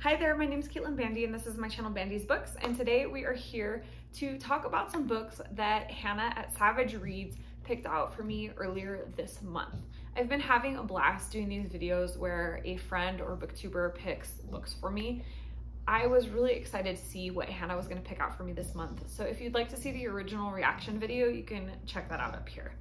Hi there, my name is Bandy and this is my channel BandysBooks, and today we are here to talk about some books that Hannah at Savage Reads picked out for me earlier this month. I've been having a blast doing these videos where a friend or booktuber picks books for me. I was really excited to see what Hannah was going to pick out for me this month, so if you'd like to see the original reaction video, you can check that out up here.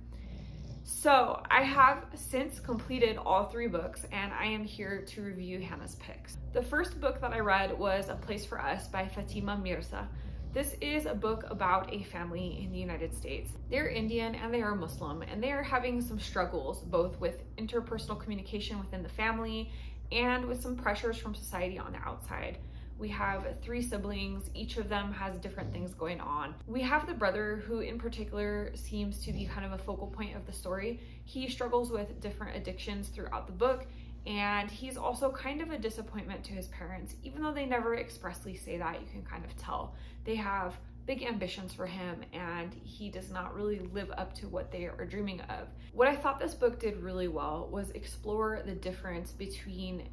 So I have since completed all three books and I am here to review Hannah's picks. The first book that I read was A Place for Us by Fatima Mirza. This is a book about a family in the United States. They're Indian and they are Muslim, and they are having some struggles both with interpersonal communication within the family and with some pressures from society on the outside. We have three siblings, each of them has different things going on. We have the brother who in particular seems to be kind of a focal point of the story. He struggles with different addictions throughout the book, and he's also kind of a disappointment to his parents. Even though they never expressly say that, you can kind of tell. They have big ambitions for him and he does not really live up to what they are dreaming of. What I thought this book did really well was explore the difference between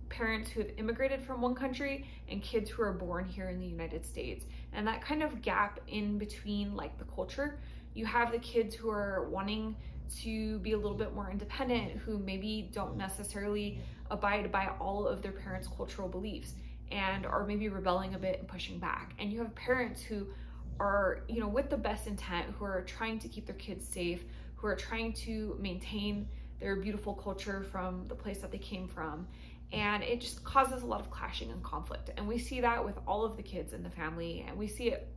parents who have immigrated from one country and kids who are born here in the United States, and that kind of gap in between, like the culture. You have the kids who are wanting to be a little bit more independent, who maybe don't necessarily abide by all of their parents' cultural beliefs and are maybe rebelling a bit and pushing back. And you have parents who are, with the best intent, who are trying to keep their kids safe, who are trying to maintain their beautiful culture from the place that they came from. And it just causes a lot of clashing and conflict. And we see that with all of the kids in the family, and we see it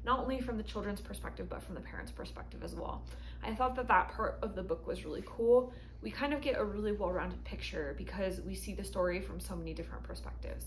not only from the children's perspective, but from the parents' perspective as well. I thought that that part of the book was really cool. We kind of get a really well-rounded picture because we see the story from so many different perspectives.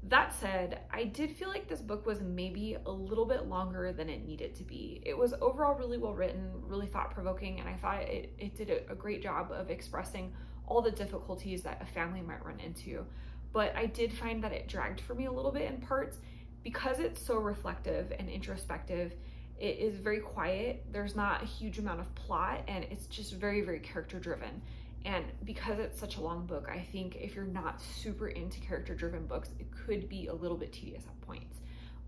That said, I did feel like this book was maybe a little bit longer than it needed to be. It was overall really well written, really thought-provoking, and I thought it did a great job of expressing all the difficulties that a family might run into. But I did find that it dragged for me a little bit in parts because it's so reflective and introspective. It is very quiet. There's not a huge amount of plot, and it's just very, very character driven. And because it's such a long book, I think if you're not super into character driven books, it could be a little bit tedious at points.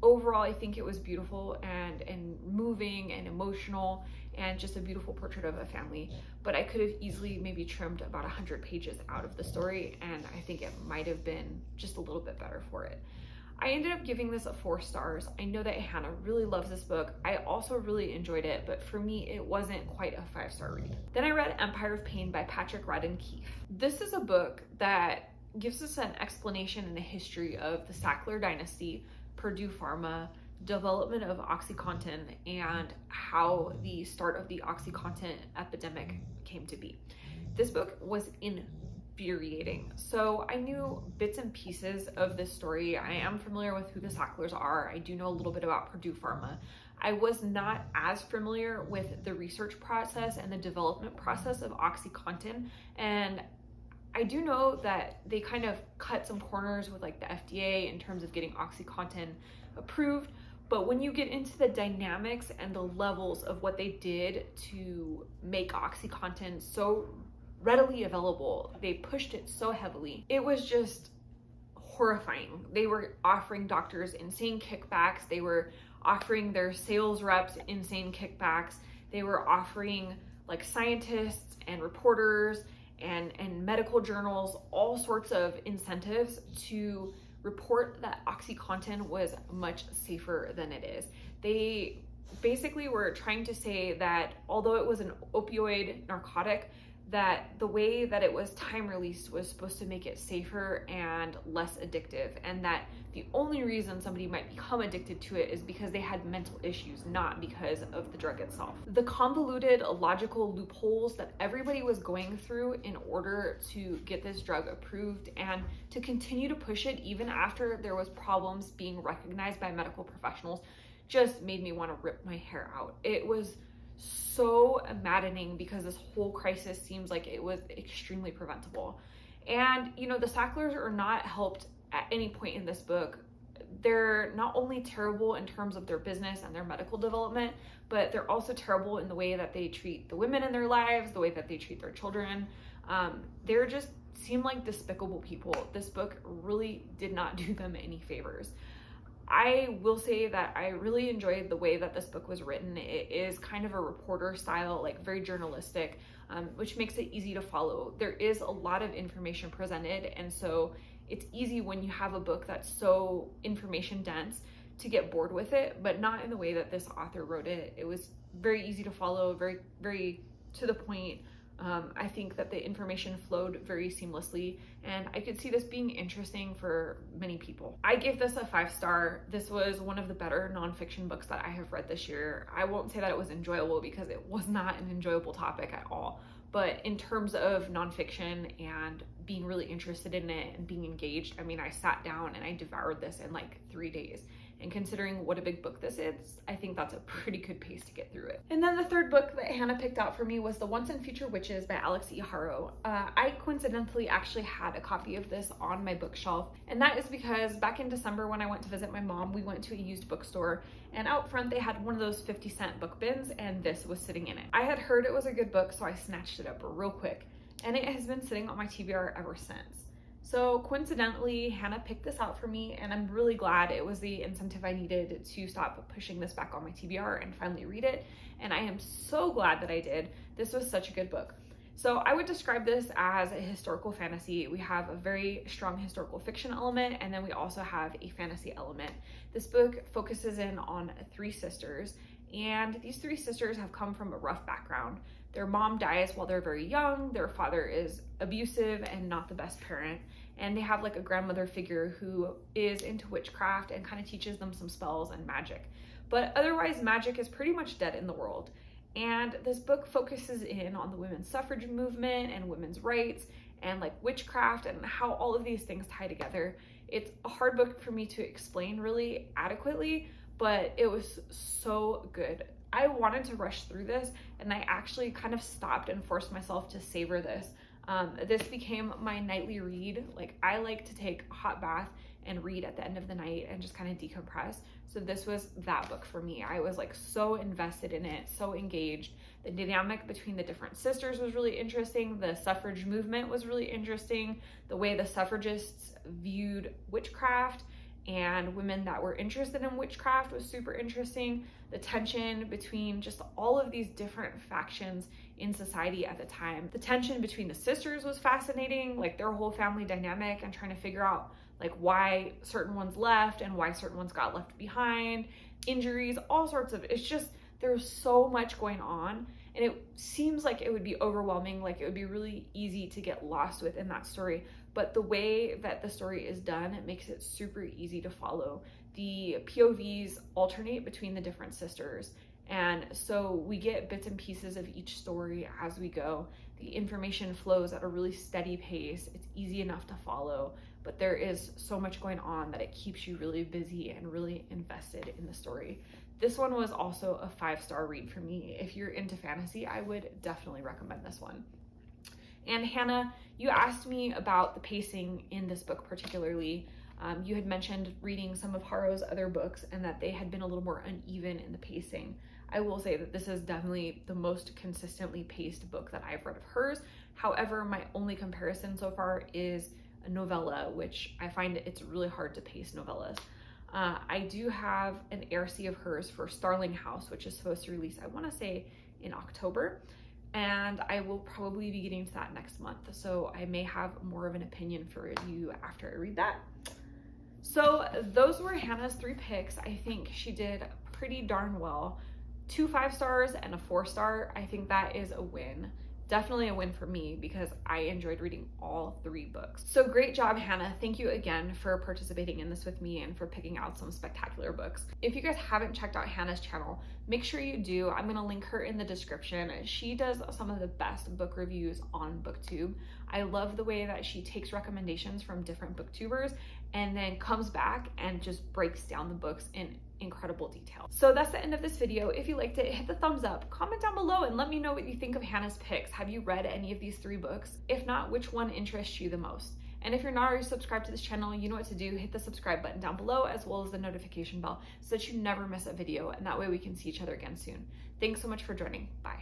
Overall, I think it was beautiful and moving and emotional and just a beautiful portrait of a family. But I could have easily maybe trimmed about 100 pages out of the story, and I think it might have been just a little bit better for it. I ended up giving this a 4 stars. I know that Hannah really loves this book. I also really enjoyed it, but for me, it wasn't quite a 5-star read. Then I read Empire of Pain by Radden Keefe. This is a book that gives us an explanation and a history of the Sackler dynasty, Purdue Pharma, development of OxyContin, and how the start of the OxyContin epidemic came to be. This book was infuriating. So I knew bits and pieces of this story. I am familiar with who the Sacklers are. I do know a little bit about Purdue Pharma. I was not as familiar with the research process and the development process of OxyContin, and I do know that they kind of cut some corners with like the FDA in terms of getting OxyContin approved. But when you get into the dynamics and the levels of what they did to make OxyContin so readily available, they pushed it so heavily. It was just horrifying. They were offering doctors insane kickbacks. They were offering their sales reps insane kickbacks. They were offering like scientists and reporters and medical journals all sorts of incentives to report that OxyContin was much safer than it is. They basically were trying to say that although it was an opioid narcotic, that the way that it was time released was supposed to make it safer and less addictive, and that the only reason somebody might become addicted to it is because they had mental issues, not because of the drug itself. The convoluted logical loopholes that everybody was going through in order to get this drug approved and to continue to push it even after there was problems being recognized by medical professionals just made me want to rip my hair out. It was so maddening because this whole crisis seems like it was extremely preventable. And the Sacklers are not helped at any point in this book. They're not only terrible in terms of their business and their medical development, but they're also terrible in the way that they treat the women in their lives, the way that they treat their children. They're just seem like despicable people. This book really did not do them any favors. I will say that I really enjoyed the way that this book was written. It is kind of a reporter style, like very journalistic, which makes it easy to follow. There is a lot of information presented, and so it's easy when you have a book that's so information dense to get bored with it, but not in the way that this author wrote it. It was very easy to follow, very, very to the point. I think that the information flowed very seamlessly, and I could see this being interesting for many people. I gave this a 5-star. This was one of the better nonfiction books that I have read this year. I won't say that it was enjoyable because it was not an enjoyable topic at all, but in terms of nonfiction and being really interested in it and being engaged, I mean, I sat down and I devoured this in like 3 days. And considering what a big book this is, I think that's a pretty good pace to get through it. And then the third book that Hannah picked out for me was The Once and Future Witches by Alix Harrow. I coincidentally actually had a copy of this on my bookshelf, and that is because back in December when I went to visit my mom, we went to a used bookstore, and out front they had one of those 50-cent book bins, and this was sitting in it. I had heard it was a good book, so I snatched it up real quick, and it has been sitting on my TBR ever since. So coincidentally, Hannah picked this out for me, and I'm really glad. It was the incentive I needed to stop pushing this back on my TBR and finally read it, and I am so glad that I did. This was such a good book. So I would describe this as a historical fantasy. We have a very strong historical fiction element, and then we also have a fantasy element. This book focuses in on 3 sisters, and these 3 sisters have come from a rough background. Their mom dies while they're very young, their father is abusive and not the best parent, and they have like a grandmother figure who is into witchcraft and kind of teaches them some spells and magic. But otherwise, magic is pretty much dead in the world. And this book focuses in on the women's suffrage movement and women's rights and like witchcraft and how all of these things tie together. It's a hard book for me to explain really adequately, but it was so good. I wanted to rush through this, and I actually kind of stopped and forced myself to savor this. This became my nightly read. Like, I like to take a hot bath and read at the end of the night and just kind of decompress. So this was that book for me. I was like so invested in it, so engaged. The dynamic between the different sisters was really interesting. The suffrage movement was really interesting. The way the suffragists viewed witchcraft and women that were interested in witchcraft was super interesting. The tension between just all of these different factions in society at the time. The tension between the sisters was fascinating, like their whole family dynamic and trying to figure out like why certain ones left and why certain ones got left behind, injuries, all sorts of, it's just, there's so much going on, and it seems like it would be overwhelming, like it would be really easy to get lost within that story. But the way that the story is done, it makes it super easy to follow. The POVs alternate between the different sisters, and so we get bits and pieces of each story as we go. The information flows at a really steady pace. It's easy enough to follow, but there is so much going on that it keeps you really busy and really invested in the story. This one was also a 5-star read for me. If you're into fantasy, I would definitely recommend this one. And Hannah, you asked me about the pacing in this book particularly. You had mentioned reading some of Harrow's other books and that they had been a little more uneven in the pacing. I will say that this is definitely the most consistently paced book that I've read of hers. However, my only comparison so far is a novella, which I find it's really hard to pace novellas. I do have an ARC of hers for Starling House, which is supposed to release, I want to say, in October. And I will probably be getting to that next month. So I may have more of an opinion for you after I read that. So those were Hannah's 3 picks. I think she did pretty darn well. 2 5-stars and a 4-star. I think that is a win. Definitely a win for me because I enjoyed reading all 3 books. So great job, Hannah. Thank you again for participating in this with me and for picking out some spectacular books. If you guys haven't checked out Hannah's channel, make sure you do. I'm gonna link her in the description. She does some of the best book reviews on BookTube. I love the way that she takes recommendations from different booktubers and then comes back and just breaks down the books in incredible detail. So that's the end of this video. If you liked it, hit the thumbs up, comment down below, and let me know what you think of Hannah's picks. Have you read any of these 3 books? If not, which one interests you the most? And if you're not already subscribed to this channel, you know what to do. Hit the subscribe button down below as well as the notification bell so that you never miss a video, and that way we can see each other again soon. Thanks so much for joining. Bye.